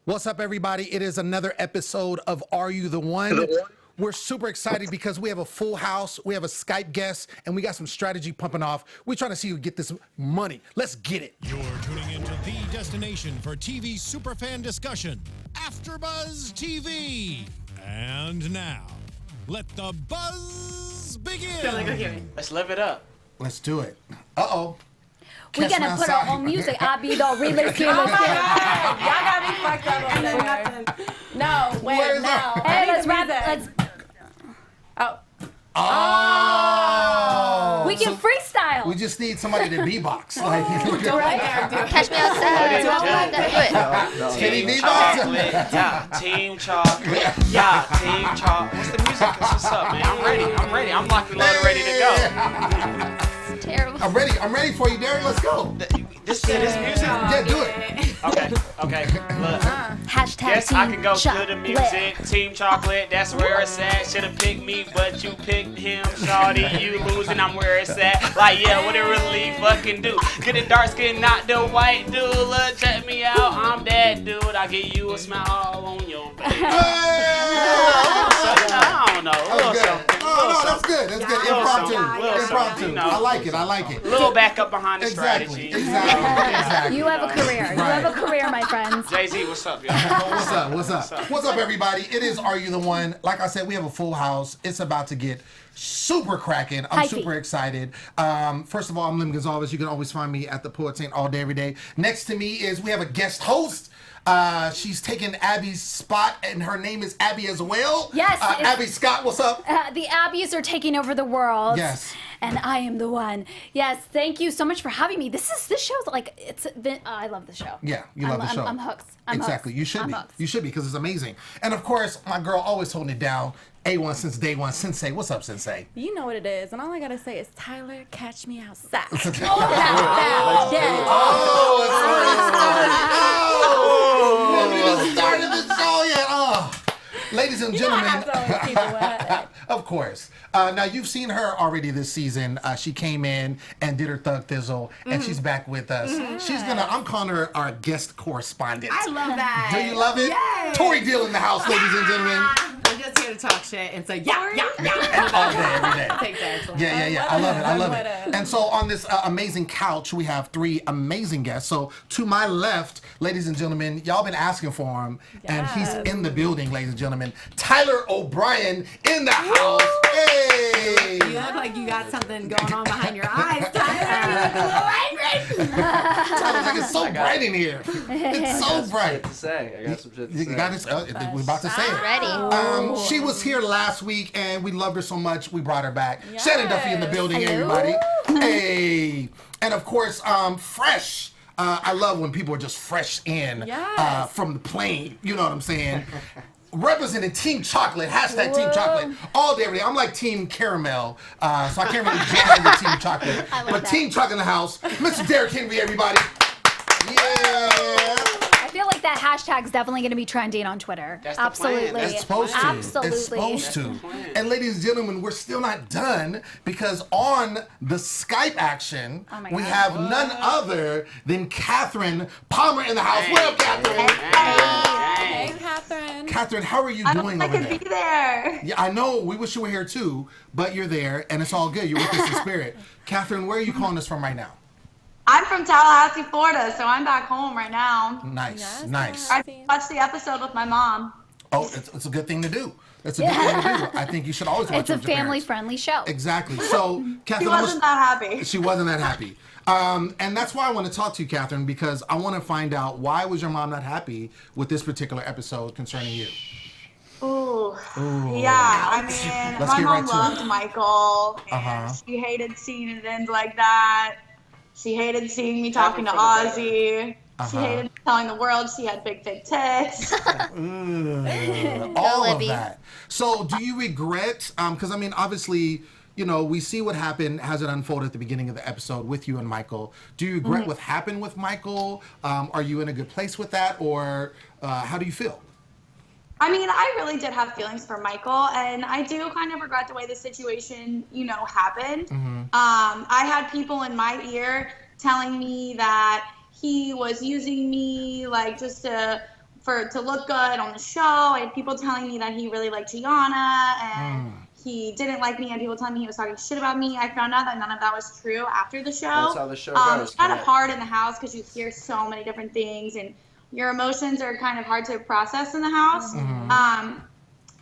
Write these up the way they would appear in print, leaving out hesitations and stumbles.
What's up, everybody? It is another episode of Are You the One? We're super excited because we have a full house, we have a Skype guest, and we got some strategy pumping off. We're trying to see who get this money. Let's get it. You're tuning into the destination for TV superfan discussion, AfterBuzz TV. And now, let the buzz begin. Let's live it up. Let's do it. Uh-oh. We're gonna put our own music. I'll be the remix here. Oh my God. Y'all got me fucked up over there. No, wait, no. Hey, let's rap. Let's. Oh. We can freestyle. We just need somebody to beatbox. Like, Catch me outside. Can he Team beatbox? chocolate. Yeah, team chocolate. Yeah, team chocolate. What's the music? What's up, man? I'm ready. I'm locked and loaded, ready to go. Terrible. I'm ready for you, Derrick. Let's go. This music? Yeah, do it. Okay. Look. Hashtag Yes, team I can go chocolate. to the music. Team chocolate, that's where it's at. Should've picked me, but you picked him. Shawty, you losing, I'm where it's at. Like, yeah, what it really fucking do? Get a dark skin, not the white dude. Look, check me out, I'm that dude. I give you a smile all on your face. I don't know. That's good. Impromptu. You know. I like it. Little backup behind the strategy. Exactly. You have a career. Right. You have a career, my friends. Jay-Z, what's up, y'all? What's up, everybody? It is Are You the One? Like I said, we have a full house. It's about to get super cracking. I'm super excited. First of all, I'm Lem Gonsalves. You can always find me at the Poet Saint all day, every day. Next to me is we have a guest host. She's taken Abby's spot, and her name is Abby as well. Yes. Abby Scott, what's up? The Abbeys are taking over the world. Yes. And I am the one. Yes. Thank you so much for having me. This show's like I love the show. Yeah, you love the show. I'm hooked. Exactly. You should be. You should be, because it's amazing. And of course, my girl always holding it down. A1 since day one. Sensei, what's up, Sensei? You know what it is, and all I gotta say is, Tyler, catch me outside. Oh, we just started the show yet. Oh. Ladies and gentlemen, of course. Now, you've seen her already this season. She came in and did her Thug Thizzle, and she's back with us. I'm calling her our guest correspondent. I love that. Do you love it? Yes. Tori Deal in the house, ladies and gentlemen. I'm just here to talk shit and say, yeah. All day, every day. Take that. Yeah. I love it. And so on this amazing couch, we have three amazing guests. So to my left, ladies and gentlemen, y'all been asking for him, and he's in the building, ladies and gentlemen. Tyler O'Brien in the house. Hey! You look like you got something going on behind your eyes, Tyler. Tyler's like, it's so bright in here. It's so bright. I got some shit to say. You got this? We're about to say it. Ready. She was here last week, and we loved her so much, we brought her back. Shannon Duff in the building, everybody. Hey! And of course, fresh. I love when people are just fresh in from the plane. You know what I'm saying? Representing Team Chocolate, hashtag Team Chocolate, all day, every day. I'm like Team Caramel, so I can't really jam into Team Chocolate. But Team Chocolate in the house, Mr. Derrick Henry, everybody. Yeah. I feel like that hashtag's definitely going to be trending on Twitter. That's the Absolutely. plan. It's supposed to. Absolutely. It's supposed to. And ladies and gentlemen, we're still not done, because on the Skype action, we have none other than Catherine Palmer in the house. What up, Catherine? Hey, Catherine. Catherine, how are you doing over there? Be there. Yeah, I know. We wish you were here too, but you're there, and it's all good. You're with us in spirit. Catherine, where are you calling us from right now? I'm from Tallahassee, Florida, so I'm back home right now. Nice. I watched the episode with my mom. Oh, it's a good thing to do. It's a good thing to do. I think you should always watch It's it a with your parents. family-friendly show. Exactly. So, Catherine, She wasn't that happy. She wasn't that happy. And that's why I want to talk to you, Catherine, because I want to find out, why was your mom not happy with this particular episode concerning you? Ooh. Yeah, I mean, Let's my get mom right to loved it. Michael, and she hated seeing it end like that. She hated seeing me talking to Ozzy. She hated telling the world she had big tits. All of that. So do you regret, because I mean, obviously, you know, we see what happened as it unfolded at the beginning of the episode with you and Michael. Do you regret what happened with Michael? Are you in a good place with that, or how do you feel? I mean, I really did have feelings for Michael, and I do kind of regret the way the situation, happened. I had people in my ear telling me that he was using me, like, just to to look good on the show. I had people telling me that he really liked Gianna and he didn't like me, and people telling me he was talking shit about me. I found out that none of that was true after the show. That's how the show goes. It's kind of hard in the house because you hear so many different things, and your emotions are kind of hard to process in the house.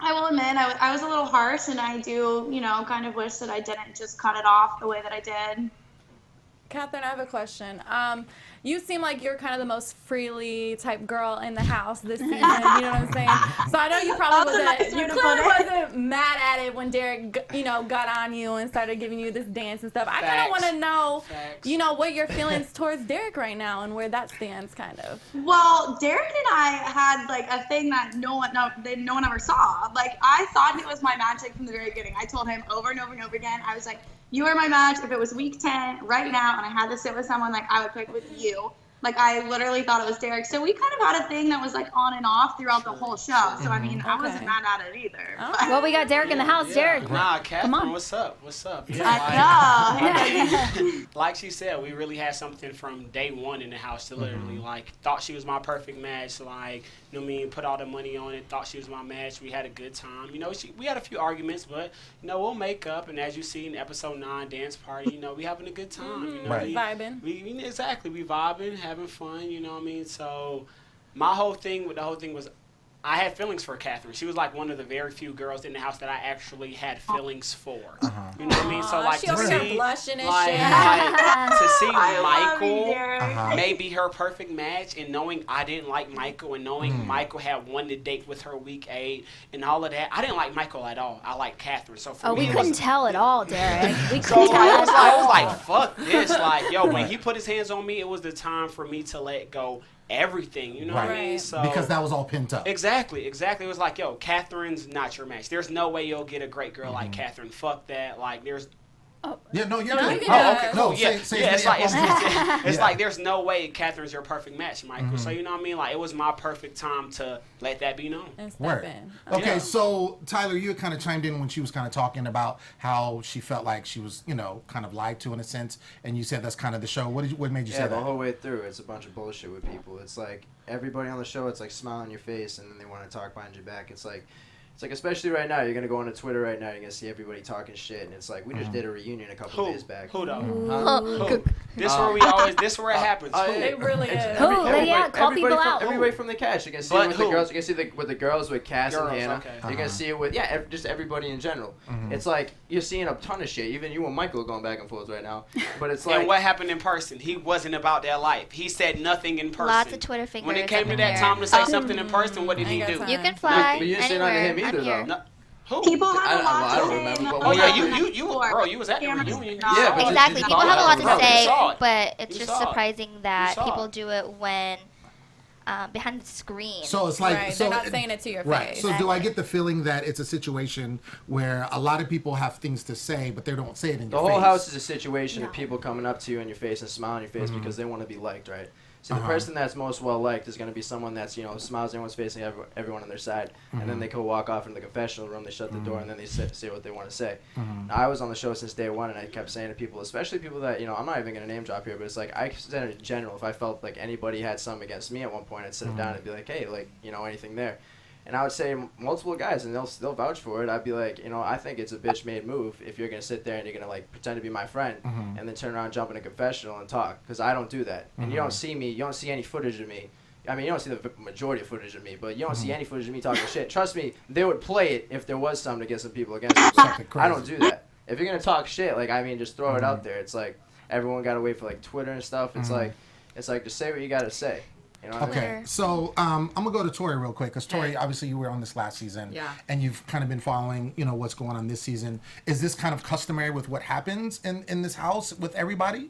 I will admit I was a little harsh, and I do, kind of wish that I didn't just cut it off the way that I did. Catherine, I have a question. You seem like you're kind of the most freely type girl in the house this season. You know what I'm saying? So I know you probably wasn't mad at it when Derrick, got on you and started giving you this dance and stuff. I kind of want to know, what your feelings towards Derrick right now and where that stands, kind of. Well, Derrick and I had like a thing that no one ever saw. Like, I thought he was my magic from the very beginning. I told him over and over and over again. I was like, you are my match. If it was week 10 right now and I had to sit with someone, like, I would pick with you. Like, I literally thought it was Derrick. So we kind of had a thing that was like on and off throughout the whole show. So I mean, I wasn't mad at it either. Well, we got Derrick in the house. Derrick, Nah, Catherine, come on. what's up? I know. Like she said, we really had something from day one in the house to literally, like, thought she was my perfect match. Like, put all the money on it, thought she was my match. We had a good time. We had a few arguments, but, we'll make up. And as you see in episode 9, dance party, we having a good time. Vibing. Exactly. We vibing, having fun, So my whole thing was I had feelings for Catherine. She was like one of the very few girls in the house that I actually had feelings for. You know what I mean? So like she to over see, here blushing and like, shit. to see Michael Michael maybe her perfect match, and knowing I didn't like Michael, and knowing Michael had won the date with her week 8 and all of that. I didn't like Michael at all. I liked Catherine. So for me, we couldn't tell at all, Derrick. We so couldn't tell I at all. was like, fuck this. Like, when he put his hands on me, it was the time for me to let go everything, you know what I mean? So because that was all pent up. Exactly. It was like, Catherine's not your match. There's no way you'll get a great girl like Catherine. Fuck that. Like, there's. Yeah, no, you're right. Okay, No, cool. Yeah, say it's like there's no way Catherine's your perfect match, Michael. So you know what I mean? Like, it was my perfect time to let that be known. And step Word. in. Okay, so Tyler, you kind of chimed in when she was kind of talking about how she felt like she was, kind of lied to in a sense, and you said that's kind of the show. What made you say that? Yeah, the whole way through, it's a bunch of bullshit with people. It's like everybody on the show, it's like smile on your face, and then they want to talk behind your back. It's like, especially right now, you're going to go onto Twitter right now, you're going to see everybody talking shit, and it's like, we just did a reunion a couple days back. Who though? Who? This where it happens. It really is. Call people out. Everybody from the cast. You can see it with the girls. You can see with the girls with Cass and Hannah. Okay. You're going to see it with, just everybody in general. It's like, you're seeing a ton of shit. Even you and Michael are going back and forth right now. But it's like... And what happened in person? He wasn't about that life. He said nothing in person. Lots of Twitter fingers. When it came to that time to say something in person, what did he do? You can fly But you didn't say nothing to him either, though. No. Who? People have a lot I to don't say. remember, but Oh yeah, before. you was at the reunion. Yeah, but Exactly. People have a lot to say, but it's You just saw it. surprising that You saw people it. do it when behind the screen. So it's like, Right, so they're not saying it to your right. face. So do I get the feeling that it's a situation where a lot of people have things to say, but they don't say it in The your face? whole house is a situation of people coming up to you in your face and smiling in your face because they want to be liked, right? So the person that's most well liked is going to be someone that's, smiles in everyone's face and everyone on their side. And then they go walk off into the confessional room, they shut the door, and then they say what they want to say. Now, I was on the show since day one, and I kept saying to people, especially people that, I'm not even going to name drop here, but it's like, I said in general, if I felt like anybody had something against me at one point, I'd sit them down and be like, hey, like, anything there. And I would say multiple guys, and they'll vouch for it. I'd be like, I think it's a bitch-made move if you're going to sit there and you're going to, like, pretend to be my friend and then turn around and jump in a confessional and talk, because I don't do that. And you don't see me. You don't see any footage of me. I mean, you don't see the majority of footage of me, but you don't see any footage of me talking shit. Trust me, they would play it if there was some to get some people against me. But I don't do that. If you're going to talk shit, like, I mean, just throw it out there. It's like everyone got to wait for, like, Twitter and stuff. It's like just say what you got to say. Okay, so I'm gonna go to Tori real quick because Tori, obviously you were on this last season, and you've kind of been following, what's going on this season. Is this kind of customary with what happens in this house with everybody?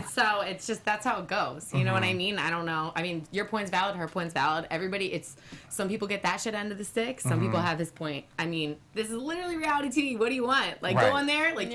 So it's just, that's how it goes. You know what I mean? I don't know. I mean, your point's valid, her point's valid. Everybody, some people get that shit end of the stick. Some people have this point. I mean, this is literally reality TV. What do you want? Like, go on there, like,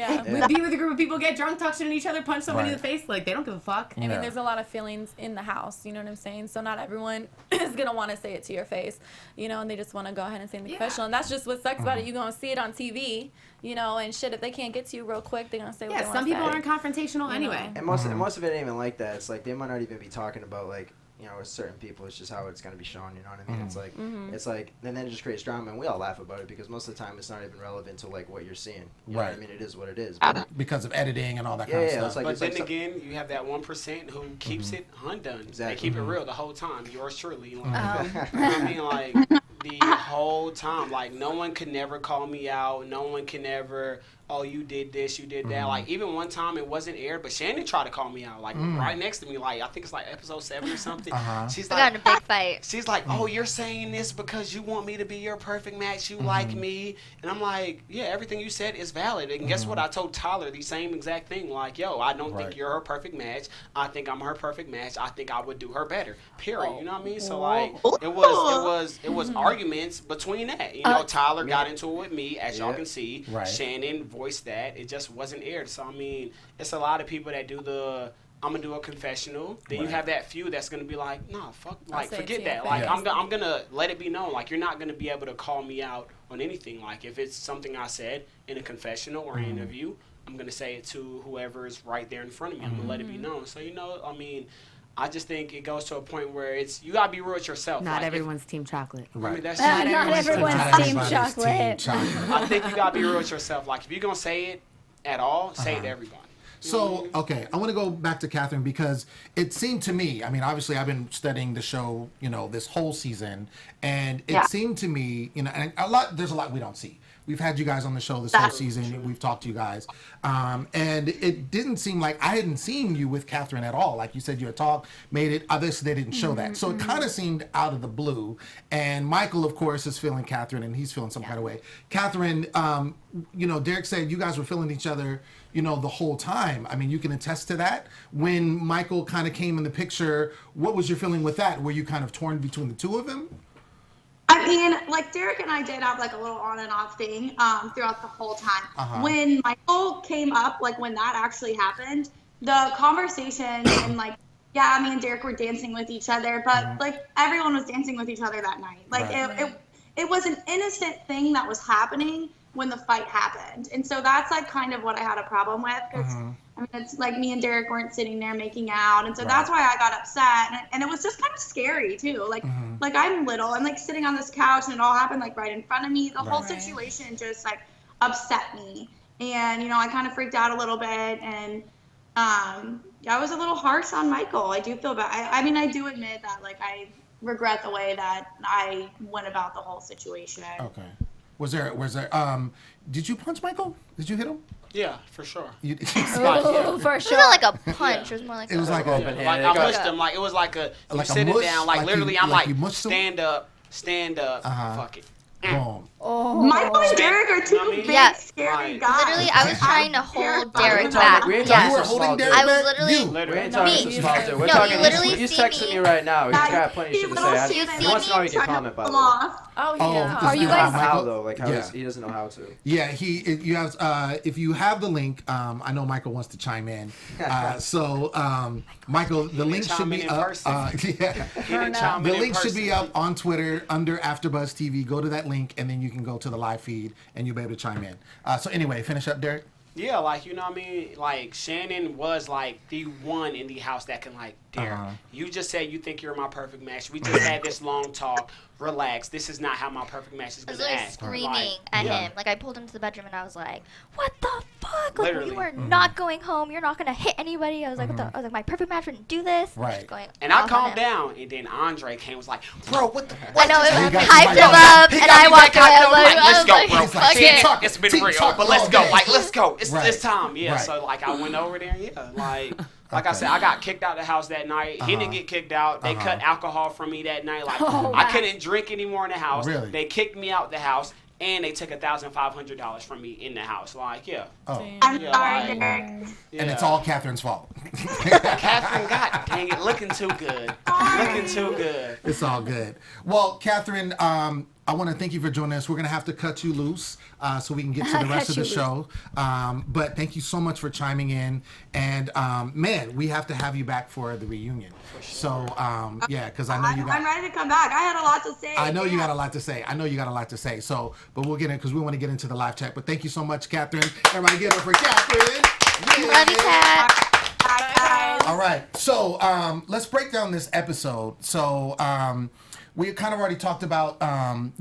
be with a group of people, get drunk, talk shit at each other, punch somebody in the face. Like, they don't give a fuck. I mean, there's a lot of feelings in the house, you know what I'm saying? So not everyone is going to want to say it to your face, and they just want to go ahead and say in the confessional. And that's just what sucks about it. You're going to see it on TV, and shit, if they can't get to you real quick, they're going to say what they want to say. Some people aren't confrontational anyway. And most most of it ain't even like that. It's like they might not even be talking about like, you know, with certain people. It's just how it's gonna be shown. You know what I mean? It's like, and then it just creates drama, and we all laugh about it because most of the time it's not even relevant to like what you're seeing. You know what I mean? It is what it is. But because of editing and all that kind of stuff. It's like, but then again, you have that 1% who keeps it undone. Exactly. They keep it real the whole time. Yours truly. Like, you know what I mean? Like the whole time. Like no one can never call me out. No one can ever. Oh, you did this, you did that. Like, even one time it wasn't aired, but Shannon tried to call me out, like, right next to me. Like, I think it's like episode 7 or something. She's We like, got in a big fight. she's like, oh, you're saying this because you want me to be your perfect match. You like me. And I'm like, yeah, everything you said is valid. And guess what? I told Tyler the same exact thing. Like, yo, I don't think you're her perfect match. I think I'm her perfect match. I think I would do her better. Period. You know what I mean? So, like, it was arguments between that. You know, Tyler got into it with me, as y'all can see. Shannon voiced that. It just wasn't aired. So I mean, it's a lot of people that do the I'm gonna do a confessional. Then you have that few that's gonna be like, nah, fuck, like forget that. Like I'm gonna let it be known. Like you're not gonna be able to call me out on anything. Like if it's something I said in a confessional or an interview, I'm gonna say it to whoever is right there in front of me. I'm gonna let it be known. So you know, I mean, I just think it goes to a point where it's you gotta be real with yourself. Not like, everyone's team chocolate. I mean, that's Not everyone's team chocolate. I think you gotta be real with yourself. Like if you're gonna say it at all, say it to everybody. So, okay, I want to go back to Catherine because it seemed to me, I mean, obviously I've been studying the show, you know, this whole season, and it seemed to me, you know, and there's a lot we don't see. We've had you guys on the show this whole season. We've talked to you guys. And it didn't seem like I hadn't seen you with Catherine at all. Like you said, you had talked, made it. Obviously, they didn't show that. So it kind of seemed out of the blue. And Michael, of course, is feeling Catherine, and he's feeling some kind of way. Catherine, you know, Derrick said you guys were feeling each other, you know, the whole time. I mean, you can attest to that. When Michael kind of came in the picture, what was your feeling with that? Were you kind of torn between the two of them? I mean, like Derrick and I did have like a little on and off thing throughout the whole time. When Michael came up, like when that actually happened, the conversation and like, yeah, me and Derrick were dancing with each other, but like everyone was dancing with each other that night. Like it was an innocent thing that was happening when the fight happened. And so that's like kind of what I had a problem with because I mean, it's like me and Derrick weren't sitting there making out. And so that's why I got upset. And it was just kind of scary too. Like, like I'm little, I'm like sitting on this couch and it all happened like right in front of me. The whole situation just like upset me. And, you know, I kind of freaked out a little bit and, I was a little harsh on Michael. I do feel bad. I mean, I do admit that like I regret the way that I went about the whole situation. Okay. Was there, did you punch Michael? Did you hit him? Yeah, for sure. For sure. It wasn't like a punch. It was more like it was like like I pushed him. Like it was like a you sitting down. Like literally, I'm like stand up, fuck it. Boom. Michael and Derrick are two big, scary guys. Literally, I was trying to hold Derrick back. You were holding Derrick I was back? literally. We ain't talking Me. small dude. We're No, talking. you literally He's see texting me. me right now. He's got plenty of shit to say. He wants to know how he can comment, by the way. Oh, yeah. Are you guys how though? Like how he doesn't know how to. Yeah, you have. If you have the link, I know Michael wants to chime in. Michael, the link should be up. The link should be up on Twitter under AfterBuzz TV. Go to that link, and then you can go to the live feed, and you'll be able to chime in. So anyway, finish up, Derrick. Yeah, like, you know what I mean? Like, Shannon was, like, the one in the house that can, like, Derrick, you just said you think you're my perfect match. We just had this long talk. Relax. This is not how my perfect match is going to act. I was literally screaming at him. Like, I pulled him to the bedroom, and I was like, what the fuck? Like, Literally. you are not going home. You're not going to hit anybody. I was like, what the? I was like, my perfect match wouldn't do this. Right. And I calmed down, and then Andre came and was like, bro, what the? I know, it He got hyped you him back. up, and I walked away. I was like, let's go, bro. He's like, It's been real, but let's go. Like, let's go. It's this time. Yeah, Right. so, like, I went over there, like I said, I got kicked out of the house that night. He didn't get kicked out. They cut alcohol from me that night. Like I couldn't drink anymore in the house. Really? They kicked me out the house, and they took $1,500 from me in the house. Like, yeah. I'm sorry, Derrick. Yeah. And it's all Catherine's fault. Catherine got dang it, looking too good. Looking too good. It's all good. Well, Catherine, I want to thank you for joining us. We're going to have to cut you loose so we can get to the rest of the show. But thank you so much for chiming in. And, man, we have to have you back for the reunion. So, yeah, because I know you got... I'm ready to come back. I had a lot to say. I know you got a lot to say. So, but we'll get in because we want to get into the live chat. But thank you so much, Catherine. Everybody give it up for Catherine. Love you, Kat. Bye, guys. All right. So let's break down this episode. So we kind of already talked about,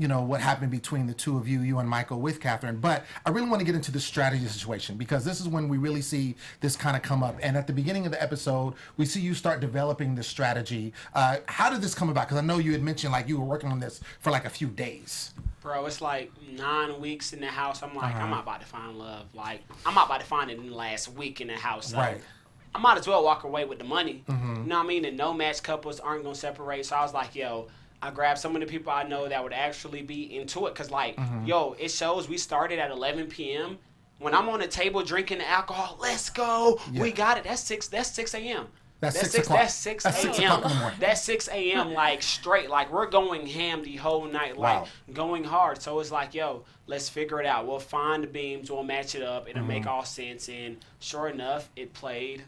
what happened between the two of you, you and Michael with Catherine. But I really want to get into the strategy situation because this is when we really see this kind of come up. And at the beginning of the episode, we see you start developing this strategy. How did this come about? Because I know you had mentioned like you were working on this for like a few days. Bro, it's like 9 weeks in the house. I'm like, I'm not about to find love. Like, I'm not about to find it in the last week in the house. So Right. I might as well walk away with the money. You know what I mean? And no match couples aren't going to separate. So I was like, yo, I grabbed some of the people I know that would actually be into it. Because, like, yo, it shows we started at 11 p.m. When I'm on the table drinking the alcohol, let's go. Yeah. We got it. That's 6 a.m. That's 6 o'clock. That's 6 a.m. 6 o'clock in the morning. That's 6 a.m. like straight. Like we're going ham the whole night, like going hard. So it's like, yo, let's figure it out. We'll find the beams. We'll match it up. It'll make all sense. And sure enough, it played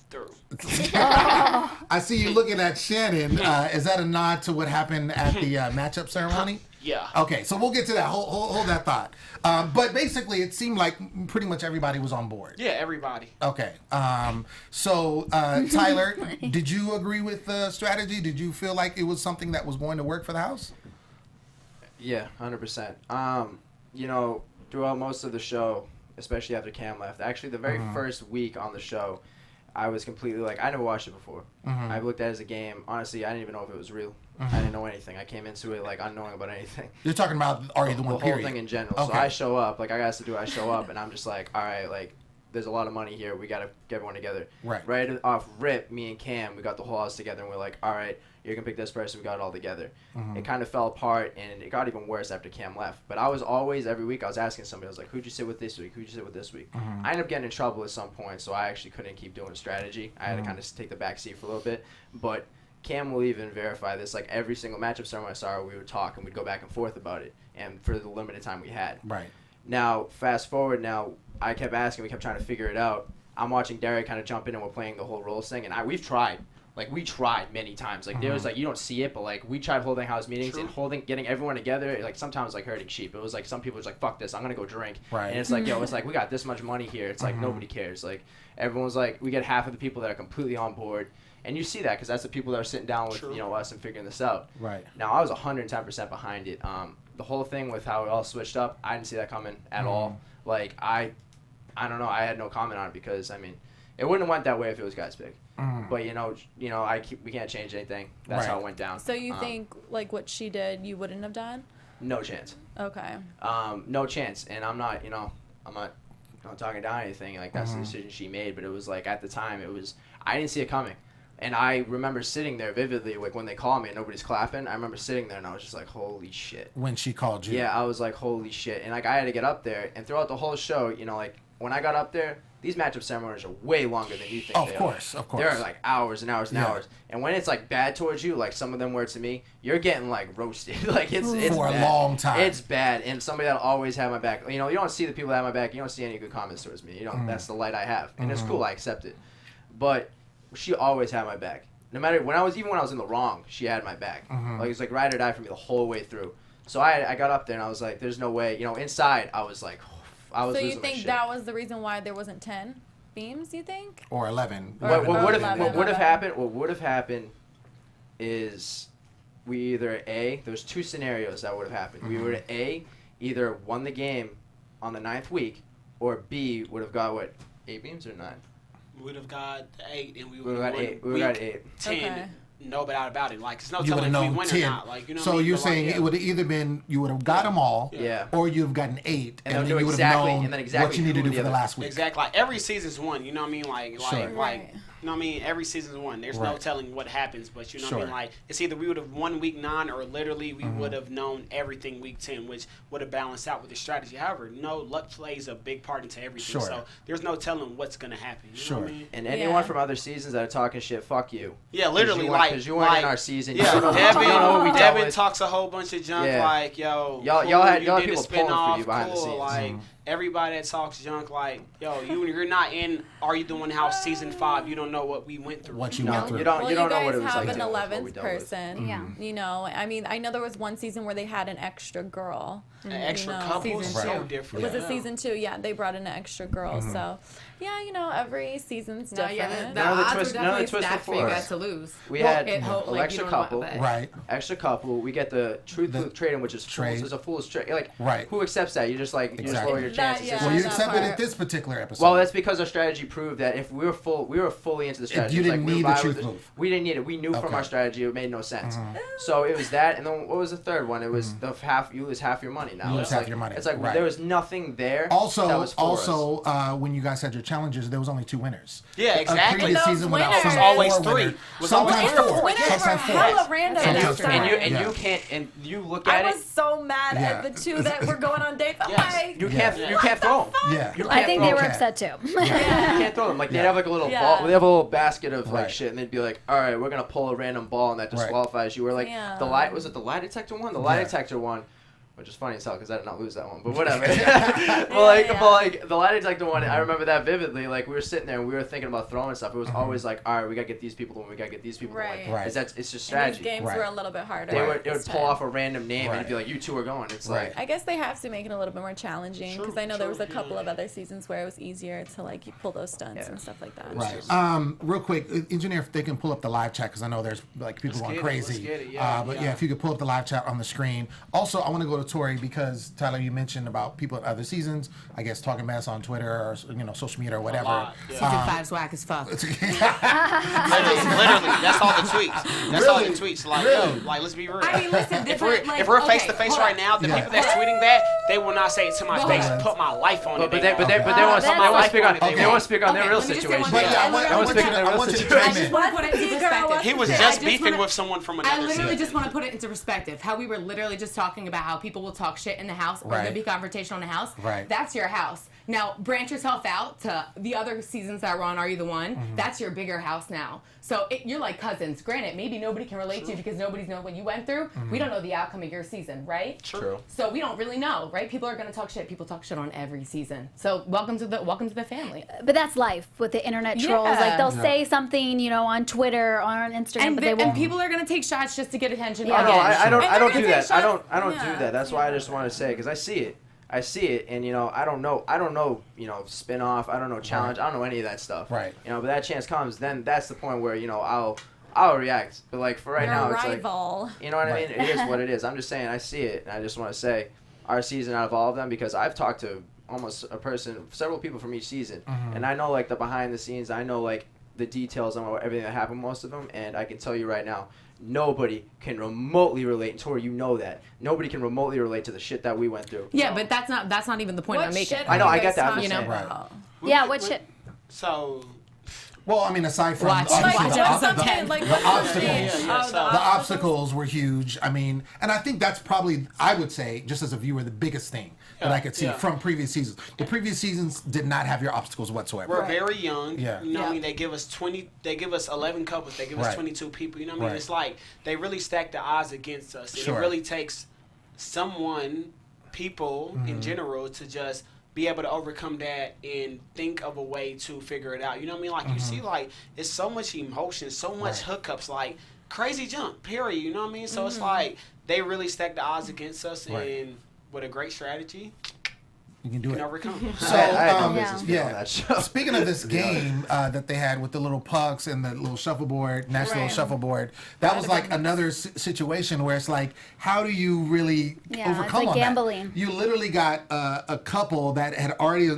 through. I see you looking at Shannon. Is that a nod to what happened at the matchup ceremony? Yeah. Okay, so we'll get to that. Hold that thought. But basically, it seemed like pretty much everybody was on board. Yeah, everybody. Okay. So, Tyler, did you agree with the strategy? Did you feel like it was something that was going to work for the house? Yeah, 100%. Throughout most of the show, especially after Cam left, actually the very first week on the show, I was completely like, I never watched it before. I looked at it as a game. Honestly, I didn't even know if it was real. I didn't know anything. I came into it like unknowing about anything. You're talking about Are You the One, the period? whole thing in general. Okay. So I show up, like I got to do, I show up, and I'm just like, all right, like there's a lot of money here. We got to get everyone together. Right off rip, me and Cam, we got the whole house together, and we're like, all right, you're going to pick this person. We got it all together. It kind of fell apart, and it got even worse after Cam left. But I was always, every week, I was asking somebody, I was like, who'd you sit with this week? Who'd you sit with this week? I ended up getting in trouble at some point, so I actually couldn't keep doing strategy. I had to kind of take the back seat for a little bit. But Cam will even verify this. Like, every single matchup ceremony I saw her, we would talk, and we'd go back and forth about it, and for the limited time we had. Right. Now, fast forward now, I kept asking, we kept trying to figure it out. I'm watching Derrick kind of jump in, and we're playing the whole roles thing, and we've tried. Like, we tried many times. Like, there was, like, you don't see it, but, like, we tried holding house meetings and getting everyone together. Like, sometimes, like, herding sheep. It was, like, some people was like, fuck this, I'm going to go drink. Right. And it's like, yo, it's like, we got this much money here. It's like, nobody cares. Like, everyone's like, we get half of the people that are completely on board. And you see that because that's the people that are sitting down with, us and figuring this out. Right. Now, I was 110% behind it. The whole thing with how it all switched up, I didn't see that coming at all. Like, I don't know. I had no comment on it because, I mean, it wouldn't have went that way if it was guys pick. But we can't change anything. That's how it went down. So you think like what she did, you wouldn't have done? No chance. Okay. No chance. And I'm not talking down anything. Like that's the decision she made. But it was like at the time, I didn't see it coming. And I remember sitting there vividly, like when they called me and nobody's clapping. I remember sitting there and I was just like, holy shit. When she called you. Yeah, I was like, holy shit. And like I had to get up there. And throughout the whole show, like when I got up there, these matchup ceremonies are way longer than you think Of course. They're like hours and hours and hours. And when it's like bad towards you, like some of them were to me, you're getting like roasted. Like it's for bad. A long time. It's bad. And somebody that'll always have my back. You don't see the people that have my back. You don't see any good comments towards me. That's the light I have. And it's cool. I accept it. But she always had my back. No matter when I was in the wrong, she had my back. Like it was like ride or die for me the whole way through. So I got up there and I was like, there's no way. Inside I was like, I was. So losing you my think shit. that was the reason why there wasn't 10 beams? You think? Or 11. What would have happened? What would have happened is we either there's two scenarios that would have happened. We would have either won the game on the 9th week, or B would have got what 8 beams or 9. We would have got 8, and we We would would have have got 8. We would have got 8. 10. Okay. No doubt about it. Like, it's no You would telling have if we known win 10. or not. Like, you know So what I mean? you're But, saying like, it would have either been you would have got them all, Yeah. or you'd have gotten 8, And and they'll then know you would exactly- have known and then exactly what you need to who do the for the other- last week. Exactly. Like, every season's one. You know what I mean? Like, Sure. Right. you know what I mean? Every season's one. There's no Right. telling what happens, but you know what I Sure. mean? Like, it's either we would have won week 9, or literally we would have known everything week 10, which would have balanced out with the strategy. However, luck plays a big part into everything. Sure. So there's no telling what's gonna happen. You know what I mean? And anyone from other seasons that are talking shit, fuck you. Yeah, literally, because you weren't in our season. You Yeah, don't know what we dealt Devin with. talks a whole bunch of junk. Yeah. like, yo, Y'all cool, had you did people a spin-off, pulling for you behind the cool, scenes. Like, everybody that talks junk, like, yo, you're not in Are You the One House season 5. You don't know what we went through. What you went through. You don't know guys what it was have like. an 11th person. Yeah. You know, I mean, I know there was one season where they had an extra girl. An extra couple Season so two. different. Was it season 2? Yeah, they brought in an extra girl. So, yeah, you know, every season's No, different. yeah, the None of the odds twists- were none of the definitely twists stacked for you before. guys to lose. We had like, extra you don't couple. want that. Right. Extra couple. We get the truth trade-in, which is Trade. fools. It's a fool's trade. Like, Right. who accepts that? You just like you just Exactly. lower your chances. Yeah, Well, you that accepted part. it this particular episode. Well, that's because our strategy proved that if we were fully into the strategy. you It was didn't we were need the vibing truth with move. We didn't need it. We knew from Okay. our strategy it made no sense. So it was that, and then what was the third one? It was the half. You lose half your money now. You lose It's half like- your money. It's like Right. there was nothing there. that Also, was for us. when you guys had your challenges, there was only 2 winners. Yeah, exactly. A previous Those season without winners- some It was always 4 three. winners. It was Sometimes always 4. Winners were Sometimes 4. hella random Sometimes this four. time. and Yeah. you can't, and you look I at was it. so mad Yeah. at the 2 that were going on dates. I'm Yes. like, You Yeah. can't throw them. Yeah. You I can't think throw they were 'em. upset too. You can't throw them. Like they'd Yeah. have like a little Yeah. ball. They have a little basket of like Right. shit, and they'd be like, "All right, we're gonna pull a random ball, and that Right. disqualifies you." Or like Yeah. the lie was it the lie detector one? The lie Yeah. detector one, which is funny as hell because I did not lose that one, but whatever. but like the lie detector one, I remember that vividly. Like we were sitting there and we were thinking about throwing stuff. It was always like, "All right, we gotta get these people to win. We gotta get these people to Right. win." Right. It's just and these strategy. games Right. were a little bit harder. They would this pull time. off a random name and Right. it'd be like, "You two are going." It's Right. like. I guess they have to make it a little bit more challenging because I know there was a couple of other seasons where it was easier to like you pull those stunts and stuff like that. Right. Real quick, engineer, if they can pull up the live chat, because I know there's like people going crazy. Let's get it. Yeah, but yeah, if you could pull up the live chat on the screen. Also, I want to go to Tori because Tyler, you mentioned about people in other seasons. I guess talking mess on Twitter or social media or whatever. lot, yeah. Season 5's whack as fuck. Literally, that's all the tweets. That's all the tweets. Like, yo, like let's be real. I mean, listen, if we're different, if we're face to face right now, the Yeah. people that's tweeting that, they will not say it to my Go face. ahead. Put my life on it. But they want that's- to speak on Okay. they want to speak on their Okay, real let me just say situation. one But thing. yeah, I And want we're you gonna to, put I want you to I chime just in. want to put it into perspective. He was Yeah, I just just beefing wanna- with someone from I another literally season. just want to put it into perspective. How we were literally just talking about how people will talk shit in the house or Right. there'll be confrontation in the house. Right. That's your house. Now, branch yourself out to the other seasons that were on Are You the One? That's your bigger house now. So you're like cousins. Granted, maybe nobody can relate to you because nobody's known what you went through. We don't know the outcome of your season, right? True. So we don't really know, right? People are gonna talk shit. People talk shit on every season. So welcome to the family. But that's life with the internet trolls. Yeah. Like they'll say something, on Twitter or on Instagram, And, but they and won't. people are gonna take shots just to get attention. Yeah. Oh, no, I don't And I don't they're do gonna that. take I don't shots. do that. That's why I just want to say because I see it, and I don't know, spin off. I don't know challenge. I don't know any of that stuff. Right. But that chance comes, then that's the point where I'll react. But like for right Your now, it's like rival. you know what I mean. It is what it is. I'm just saying I see it, and I just want to say our season out of all of them because I've talked to almost several people from each season, and I know like the behind the scenes. I know like the details on everything that happened, most of them, and I can tell you right now. Nobody can remotely relate, and Tori, you know that. Nobody can remotely relate to the shit that we went through. Yeah, but that's not even the point What I'm making. shit I know, are I you get guys that, I'm talking just saying. about? yeah, what shit? So Well, I mean, aside from Watch. obviously Watch the, episode the- 10. Like, the what's obstacles. name? Yeah, Oh, so- the The obstacles were huge. I mean, and I think that's probably, I would say, just as a viewer, the biggest thing that I could see yeah. from previous seasons. The previous seasons did not have your obstacles whatsoever. we're very young. Yeah. You know what I mean? They give us 11 couples. They give us Right. 22 people. You know what I mean? Right. It's like they really stack the odds against us. And Sure. it really takes people in general to just be able to overcome that and think of a way to figure it out. You know what I mean? Like you see, like it's so much emotion, so much hookups, like crazy jump, period. You know what I mean? So it's like they really stack the odds against us, Right. and with a great strategy, You can do can it. overcome. So, I had no um, business being on that show. Speaking of this game that they had with the little pucks and the little shuffleboard, national Right. shuffleboard, that was like another situation where it's like, how do you really Yeah, overcome it's like on gambling. that? You literally got a couple that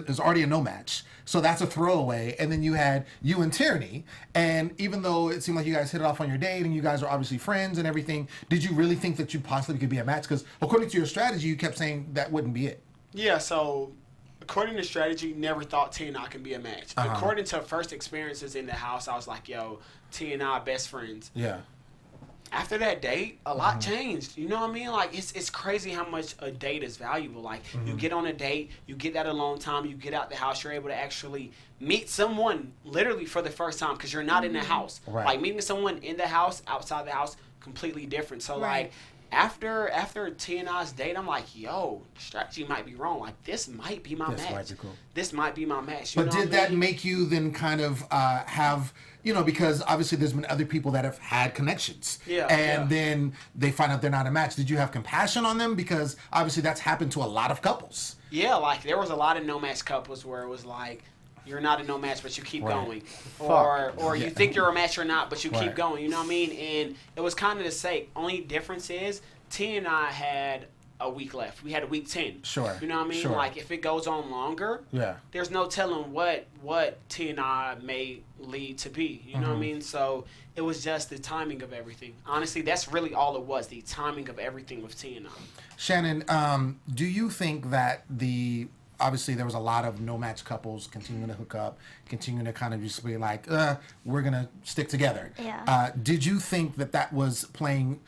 is already a no match. So that's a throwaway. And then you had you and Tierney. And even though it seemed like you guys hit it off on your date and you guys are obviously friends and everything, did you really think that you possibly could be a match? Because according to your strategy, you kept saying that wouldn't be it. Yeah, so according to strategy, never thought T and I can be a match. According to first experiences in the house, I was like, yo, T and I are best friends. Yeah. After that date, a lot changed. You know what I mean? Like, it's crazy how much a date is valuable. Like, you get on a date, you get that alone time, you get out the house, you're able to actually meet someone literally for the first time because you're not in the house. Right. Like, meeting someone in the house, outside the house, completely different. So, Right. like, after T and I's date, I'm like, yo, strategy might be wrong. Like, this might be my match. Logical. This might be my match. But did that make you then kind of have, because obviously there's been other people that have had connections. Yeah. And then they find out they're not a match. Did you have compassion on them? Because obviously that's happened to a lot of couples. Yeah, like there was a lot of no match couples where it was like, you're not a no match, but you keep going, or you think you're a match or not, but you keep going. You know what I mean? And it was kind of the same. Only difference is T and I had a week left. We had a week 10. Sure. You know what I mean? Sure. Like if it goes on longer, there's no telling what T and I may lead to be. You know what I mean? So it was just the timing of everything. Honestly, that's really all it was. The timing of everything with T and I. Shannon, do you think that obviously there was a lot of no match couples continuing to hook up, continuing to kind of just be like, we're going to stick together. Yeah. Did you think that was playing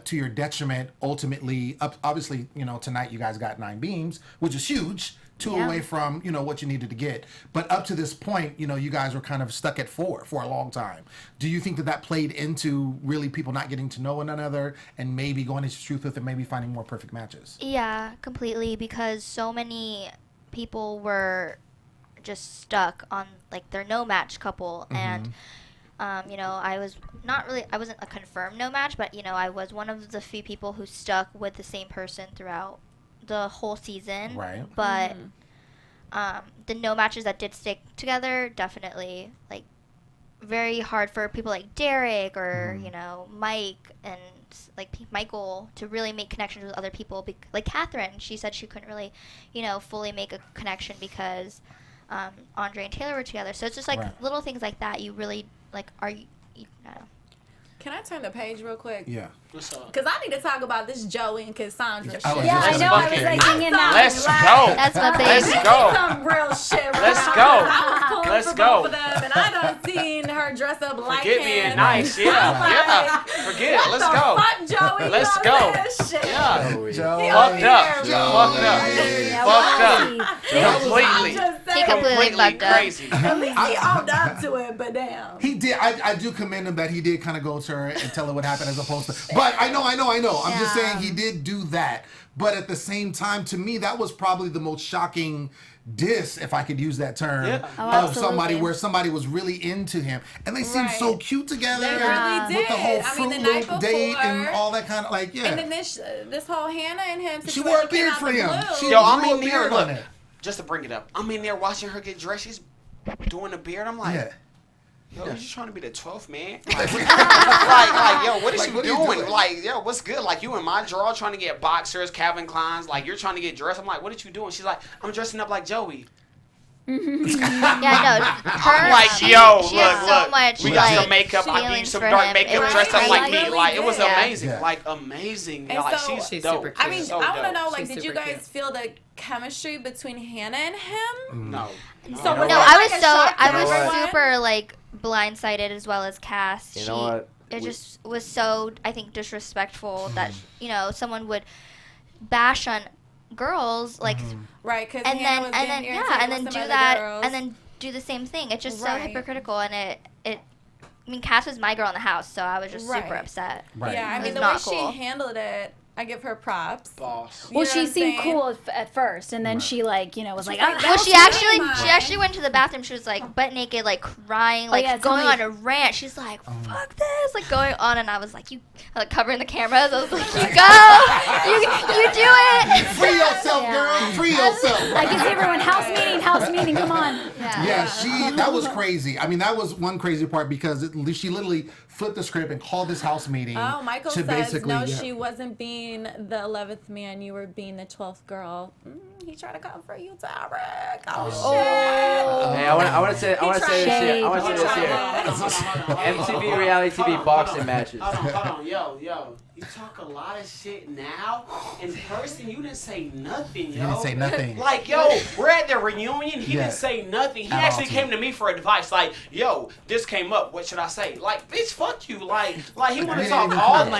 to your detriment ultimately? Obviously, tonight you guys got 9 beams, which is huge, 2 away from, what you needed to get. But up to this point, you guys were kind of stuck at 4 for a long time. Do you think that played into really people not getting to know one another and maybe going into truth with it, maybe finding more perfect matches? Yeah, completely, because so many people were just stuck on like their no match couple, and I wasn't a confirmed no match, but I was one of the few people who stuck with the same person throughout the whole season. Right. But the no matches that did stick together, definitely like very hard for people like Derrick or Mike and like Michael to really make connections with other people. Like Catherine, she said she couldn't really, fully make a connection because Andre and Taylor were together. So it's just like little things like that. You really like I don't know. Can I turn the page real quick? Yeah. What's up? Because I need to talk about this Joey and Cassandra shit. I know. I was like thinking that. Let's go. That's my baby. Let's go. Some real shit. Let's right go. I was pulling Let's for go. both of them, and I done seen her dress up like Forget him. being nice. Yeah. I'm like, Forget it. Let's what the go. fuck, Joey? Let's You go. know this shit. Yeah. Joey. Fucked up. Joey. Fucked up. Fucked up. Completely. Just He saying. completely fucked up. Crazy. At least he owned up to it, but damn. He did. I do commend him that he did kind of go to her and tell her what happened as opposed to. But I know. I'm just saying he did do that. But at the same time, to me, that was probably the most shocking diss, if I could use that term, of somebody where somebody was really into him. And they seemed so cute together. They really did. With the whole I Fruit mean, the night Loop date before, and all that kind of And then this whole Hannah and him She situation wore a came beard out for the him. blue. She Yo, I'm grew a in there. beard on Look, it. just to bring it up, I'm in there watching her get dressed. She's doing the beard. I'm like, yo, you trying to be the 12th man? Like, yo, what is Like, you what are you doing? doing? Like, yo, what's good? Like, you in my drawer trying to get boxers, Calvin Kleins. Like, you're trying to get dressed. I'm like, what are you doing? She's like, I'm dressing up like Joey. Yeah, I know. I'm like, yo, she has so look, much, we got like, some makeup. I give you feelings some for dark him. makeup, It was dressed up like me. really Like, it was good. amazing. Yeah. Like, amazing. And Like, so- she's super dope. cute. I mean, So I want to dope. know, like, She's did you super guys cute. feel the chemistry between Hannah and him? No. So No, was I that, was like, a so shock to I was everyone? super like blindsided as well as Cass. You know what? It just was so, I think, disrespectful that someone would bash on girls like Right, because and Hannah then was and then getting yeah irritated and then with do some that other girls. and then do the same thing. It's just so Right. hypocritical, and it I mean, Cass was my girl in the house, so I was just super Right. upset. Right. Yeah, I It mean, was the way not cool. she handled it, I give her props. Boss. You Well, know she what I'm seemed saying? cool at first, and then she was like, like, Well, That she was actually mine. she actually went to the bathroom. She was like butt naked, like crying, like yeah, going tell me. on a rant. She's like, "Fuck this!" like going on, and I was like, like covering the cameras. I was like, "You go, you do it." Free yourself, girl. Free yourself. I can see everyone house meeting. Come on. Yeah, that was crazy. I mean, that was one crazy part because she literally flipped the script and called this house meeting. Oh, Michael to says, basically, no, she wasn't being the 11th man. You were being the 12th girl. He tried to come for you, Derrick. Oh, shit. Hey, I want to say this here. I want to say this here. MTV reality TV boxing matches. Hold on. Yo. You talk a lot of shit now. In person, you didn't say nothing, yo. You didn't say nothing. Like, yo, we're at the reunion. He Yeah. didn't say nothing. He At actually all, came too. to me for advice. Like, yo, this came up. What should I say? Like, bitch, fuck you. Like he want you to didn't talk even all. correct.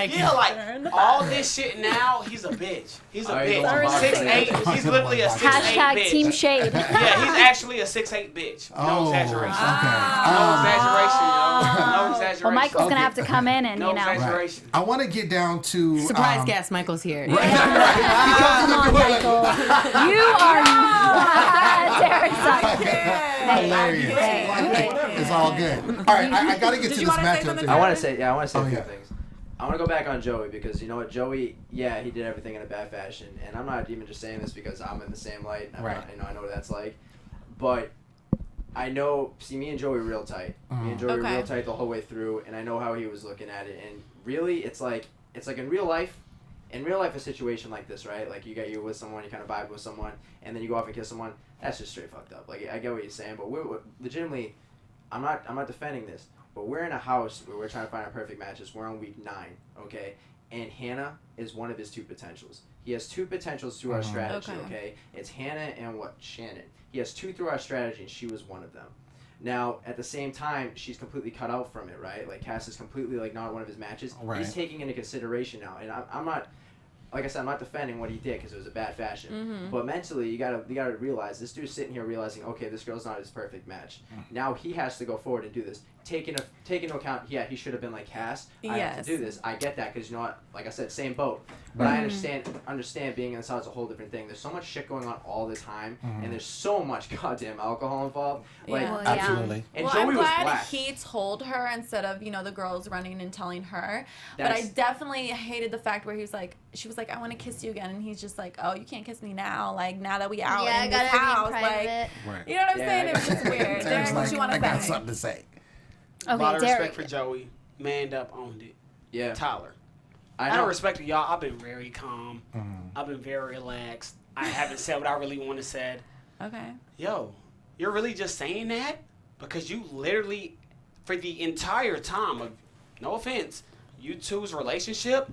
Like all this shit now. He's a bitch. He's a All right, go on, bitch. boxing. 6'8". He's literally a 6'8" Hashtag bitch. Team Shade. Yeah, he's actually a 6'8" bitch. No Oh, exaggeration. okay. No exaggeration, yo. No exaggeration. Well, Michael's gonna have to come in and No you know. exaggeration. I want to get down to Surprise guest, Michael's here. Come on, Michael. You are Derrick's like, Hilarious. It's all good. All right, I got to get to this matchup. I want to say a few yeah. things. I want to go back on Joey because you know what, Joey, yeah, he did everything in a bad fashion, and I'm not even just saying this because I'm in the same light. I'm not, I know what that's like, but I know. See, me and Joey were real tight. Me and Joey were real tight the whole way through, and I know how he was looking at it. And really, it's like in real life. In real life, a situation like this, right? Like you're with someone, you kind of vibe with someone, and then you go off and kiss someone. That's just straight fucked up. Like I get what you're saying, but we're legitimately, I'm not defending this. But we're in a house where we're trying to find our perfect matches. We're on week 9, okay? And Hannah is one of his 2 potentials. He has 2 potentials through our strategy, okay? It's Hannah and Shannon. He has 2 through our strategy, and she was one of them. Now, at the same time, she's completely cut out from it, right? Like, Cass is completely, like, not one of his matches. Right. He's taking into consideration now. And I'm not... Like I said, I'm not defending what he did because it was a bad fashion. But mentally, you gotta realize this dude's sitting here realizing, okay, this girl's not his perfect match. Now he has to go forward and do this. Take into account, yeah, he should have been like Cass. I have to do this. I get that because you know what? Like I said, same boat. But I understand being in this house is a whole different thing. There's so much shit going on all the time, and there's so much goddamn alcohol involved. Like absolutely. And well, Joey I'm was glad black. he told her instead of the girls running and telling her. But That's- I definitely hated the fact where he was like, she was like, I want to kiss you again, and he's just like, oh, you can't kiss me now. Like now that we out Yeah, in I this gotta house, be like, private. Right. you know what I'm saying? It was just weird. Derrick, what you want I to got say? something to say. A lot of Derrick. respect for Joey. Manned up, owned it. Yeah. Tyler. I Out know. of respect to y'all, I've been very calm. I've been very relaxed. I haven't said what I really want to say. Okay. Yo, you're really just saying that? Because you literally, for the entire time of, no offense, you two's relationship,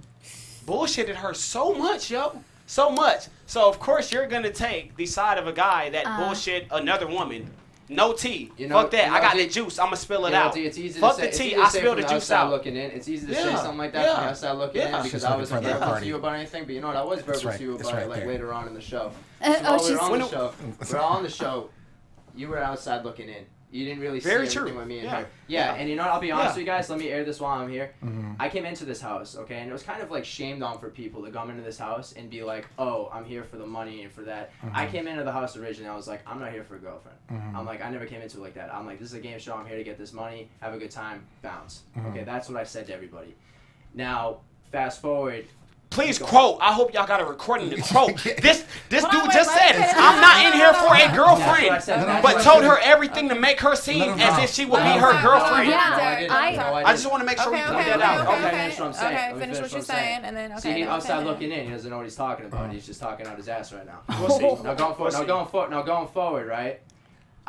bullshitted her so much, yo. So much. So, of course, you're going to take the side of a guy that bullshit another woman. No tea. Fuck that. I got the juice. I'm going to spill it out. It's easy Fuck to say, the tea. It's easy to I say spilled from the the juice outside out. looking in. It's easy to say Yeah. something like that Yeah. from the outside looking in Yeah. because She's I looking wasn't for that verbal to party. you about anything. But you know what? I was verbal right. to you It's about right it like there. later on in the show. oh, So while she's- we're all on the show, you were outside looking in. You didn't really see Very everything true. with me and Yeah. her. Yeah, and you know what? I'll be honest Yeah. with you guys. Let me air this while I'm here. I came into this house, okay, and it was kind of like shamed on for people to come into this house and be like, oh, I'm here for the money and for that. I came into the house originally. I was like, I'm not here for a girlfriend. I'm like, I never came into it like that. I'm like, this is a game show. I'm here to get this money, have a good time, bounce. Okay, that's what I said to everybody. Now, fast forward. Please quote. I hope y'all got a recording to quote. This dude on, just wait, said, wait, I'm not in here for a That's what I girlfriend, said. but told her everything to make her seem Let him as talk. if she would be Let him her talk. girlfriend. Yeah, No, I Derrick, didn't. I- No, I I just want to make sure we Okay, point okay, that out. okay, Okay. Finish what I'm saying. Okay, Let me finish what you're I'm saying. saying, and then See, okay. he's then outside okay. looking in. He doesn't know what he's talking about. He's just talking out his ass right now. We'll see. Now going forward. We'll Now going forward. Right.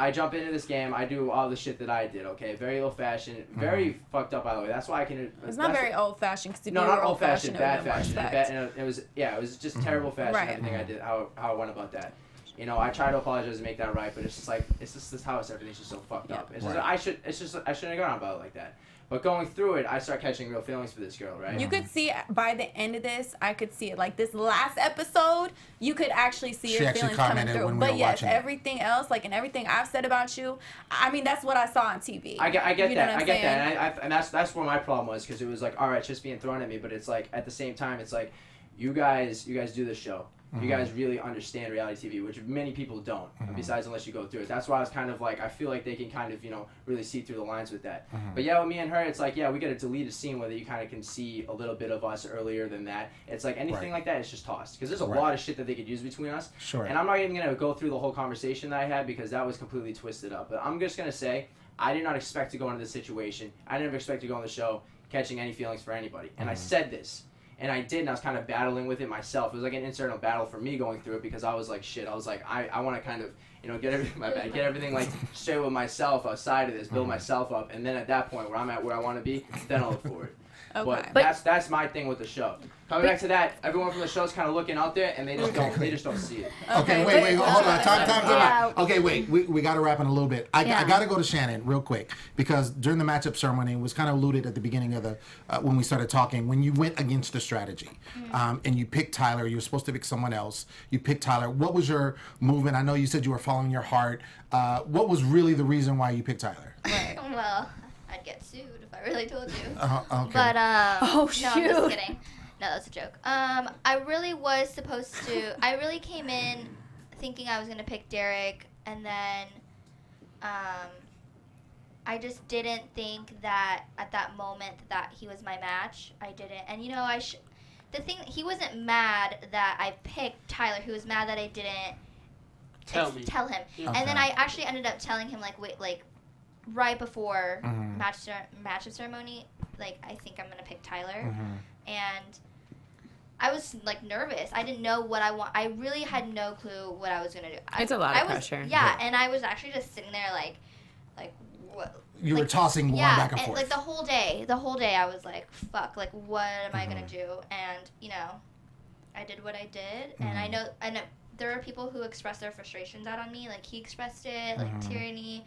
I jump into this game. I do all the shit that I did. Okay. Very old fashioned. Very fucked up. By the way. That's why I can. It's not very old fashioned because No, not old fashioned. Bad fashion. Respect. It was it was just terrible fashion. Right. Everything I did. How I went about that. You know, I try to apologize and make that right, but it's just this house. Everything's just so fucked up. It's Right. I shouldn't have gone about it like that. But going through it, I start catching real feelings for this girl, right? You could see by the end of this, I could see it. Like this last episode, you could actually see She your actually feelings coming commented through. when we But were yes, watching it. everything else, like and everything I've said about you, I mean that's what I saw on TV. I get You know that. what I'm I get saying? that. And that's where my problem was because it was like, all right, it's just being thrown at me, but it's like at the same time, it's like, you guys do this show. You guys really understand reality TV, which many people don't. Besides, unless you go through it. That's why I was kind of like, I feel like they can kind of really see through the lines with that. But yeah, with me and her, it's like we got to delete a scene where you kind of can see a little bit of us earlier than that. It's like anything like that, it's just tossed because there's a lot of shit that they could use between us. Sure. And I'm not even gonna go through the whole conversation that I had because that was completely twisted up. But I'm just gonna say I did not expect to go into this situation. I didn't expect to go on the show catching any feelings for anybody. And I said this. And I did, and I was kind of battling with it myself. It was like an internal battle for me going through it because I was like, shit. I was like, I want to kind of, get everything like straight with myself outside of this, build myself up, and then at that point where I'm at where I want to be, then I'll look forward. Okay. But that's my thing with the show. Coming back to that, everyone from the show is kind of looking out there, and they just don't see it. Okay, wait, hold on. Time. Yeah. Okay, wait, we got to wrap in a little bit. I got to go to Shannon real quick because during the matchup ceremony, it was kind of alluded at the beginning of the when we started talking, when you went against the strategy and you picked Tyler, you were supposed to pick someone else. You picked Tyler. What was your movement? I know you said you were following your heart. What was really the reason why you picked Tyler? Right. Well, I'd get sued if I really told you. Okay. But Oh, no, I'm shoot. just kidding. No, that's a joke. I really was supposed to. I really came in thinking I was gonna pick Derrick, and then I just didn't think that at that moment that he was my match. I didn't, and you know, the thing, he wasn't mad that I picked Tyler. He was mad that I didn't tell him. Okay. And then I actually ended up telling him like right before matchup ceremony, like I think I'm gonna pick Tyler, and I was like nervous. I didn't know what I want. I really had no clue what I was gonna do. It's a lot of pressure. Yeah, and I was actually just sitting there like what? You were tossing one back and forth. Like the whole day I was like, fuck, like what am I gonna do? And you know, I did what I did, and I know there are people who express their frustrations out on me. Like he expressed it, like Tyranny,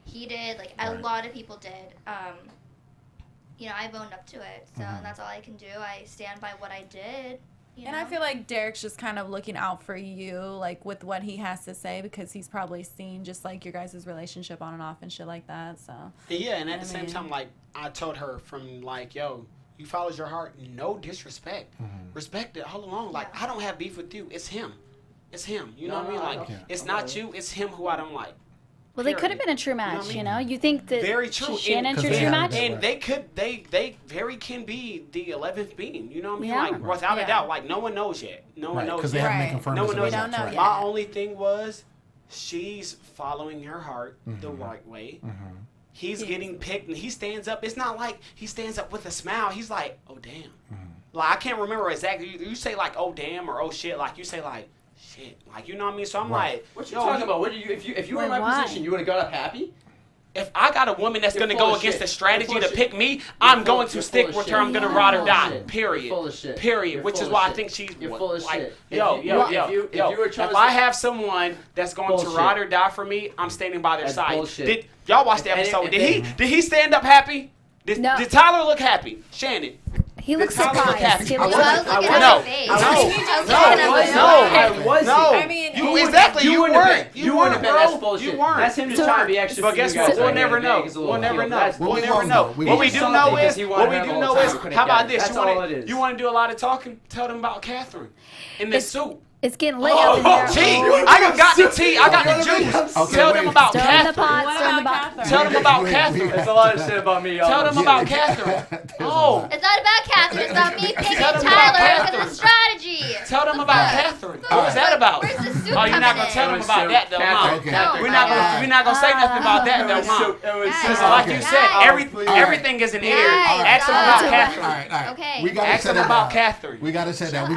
he did, like a lot of people did. You know, I've owned up to it, so that's all I can do. I stand by what I did. You And know? I feel like Derrick's just kind of looking out for you, like with what he has to say, because he's probably seen just like your guys' relationship on and off and shit like that. So yeah, and at the same time, like I told her from like, yo, you followed your heart, no disrespect, respect it all along. Like I don't have beef with you, it's him, You know what I mean? Like it's not you, it's him who I don't like. Well, they could have been a true match, you know? You think that very true. Shannon's your true match? And they very can be the 11th being, you know what I mean? Yeah. Like, without a doubt, like, no one knows yet. No one knows Because they yet. haven't been confirmed. No as one a knows match, yet. right. My only thing was, she's following her heart the right way. He's getting picked, and he stands up. It's not like he stands up with a smile. He's like, oh, damn. Like, I can't remember exactly. You say, like, oh, damn, or oh, shit. Like, you say, like, shit. Like, you know what I mean? So I'm like, what you talking about? What if you were in my position, you would have got up happy? if I got a woman that's going to go against the strategy to pick me, I'm going to stick with her. I'm going to ride or die. Period. Period. Which is why I think she's full of shit. Yo. If I have someone that's going to ride or die for me, I'm standing by their side. Did y'all watch the episode? Did he stand up happy? Did Tyler look happy? Shannon. He looks surprised. He looks I mean, you exactly. You weren't. You weren't. That's bullshit. You weren't. That's him just trying to be extra. But guess what? We'll never know. We'll never know. We'll never know. What we do know is. How about this? You want to do a lot of talking? Tell them about Catherine in the suit. It's getting late up in here. I got the tea. I got the juice. Tell them about Catherine. Tell them about Catherine. There's a lot of shit about me, y'all. Tell them about Catherine. Oh. It's not about Catherine. It's about me picking Tyler because of the strategy. Tell them about Catherine. What was that about? Where's the soup Oh, you're not coming going to tell in? them about that, though, Mom. We're not going to say nothing about that, though, Mom. Because like you said, everything is in air. Ask them about Catherine. Okay. Ask them about Catherine. We got to say that.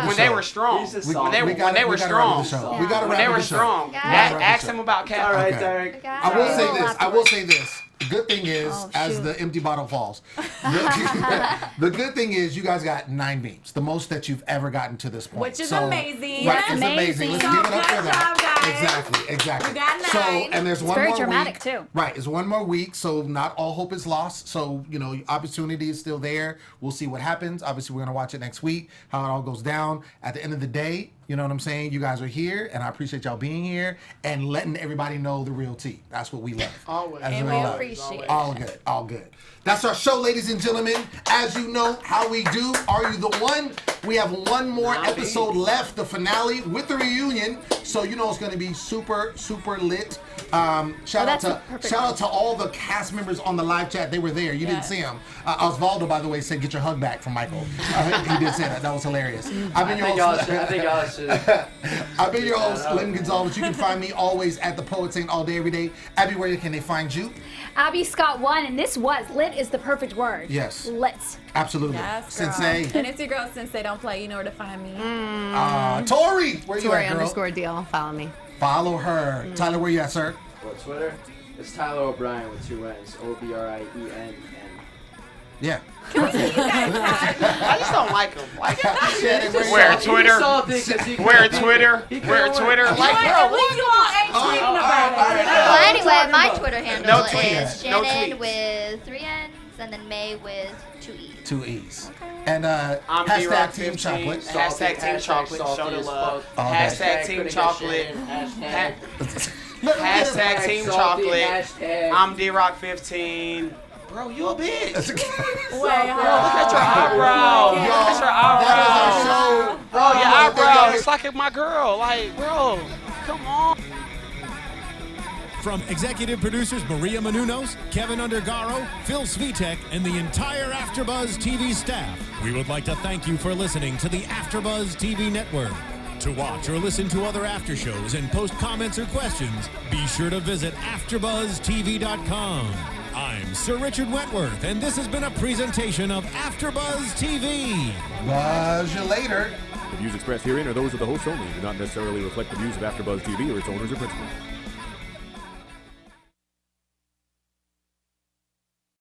When they were strong. When they were strong. When they were strong. Ask them about Catherine. All right, Derrick. I will say this. The good thing is, as the empty bottle falls, the good thing is you guys got 9 beams, the most that you've ever gotten to this point. Which is amazing. Right, it's amazing. Let's give it up for that. Exactly. We got 9. So, and there's one very more dramatic week. too. Right, it's one more week, so not all hope is lost. So, opportunity is still there. We'll see what happens. Obviously, we're going to watch it next week, how it all goes down. At the end of the day, you know what I'm saying? You guys are here, and I appreciate y'all being here and letting everybody know the real tea. That's what we love. Always. And we appreciate it. All good. That's our show, ladies and gentlemen. As you know how we do, Are You the One? We have one more episode left, the finale with the reunion. So it's going to be super, super lit. Shout out to all the cast members on the live chat. They were there. You didn't see them. Osvaldo, by the way, said, "Get your hug back" from Michael. He did say that. That was hilarious. I've been your host, Lem Gonsalves. You can find me always at the Poet Saint all day, every day. Abby, where can they find you? Abby Scott 1, and this was lit is the perfect word. Yes. Lit. Absolutely. Yes, Sensei. And it's your girl, Sensei. Don't play. You know where to find me. Tori, where you at, girl? _deal. Follow me. Follow her. Tyler, where you at, sir? Well, Twitter, it's Tyler O'Brien with 2 N's. OBRIENN. Yeah. I just don't like him. Like, Where Twitter? Where Twitter? Like, At least you all ain't tweeting about it. Well, anyway, my Twitter handle tweets. is No Shannon tweets. with 3 N's and then May with 2 E's. 2 E's. And I'm hashtag Team Chocolate. Hashtag Team Chocolate. Show the love. Hashtag Team Chocolate. Hashtag Team Salty, Chocolate. hashtag. I'm D-Rock15. Bro, you a bitch. Wait, Look at your eyebrow. Look at your eyebrow. Bro, your eyebrow. It's like my girl. Like, bro, come on. From executive producers Maria Menounos, Kevin Undergaro, Phil Svitek, and the entire AfterBuzz TV staff, we would like to thank you for listening to the AfterBuzz TV network. To watch or listen to other after shows and post comments or questions, be sure to visit AfterBuzzTV.com. I'm Sir Richard Wentworth, and this has been a presentation of AfterBuzz TV. Buzz you later. The views expressed herein are those of the hosts only and do not necessarily reflect the views of AfterBuzz TV or its owners or principals.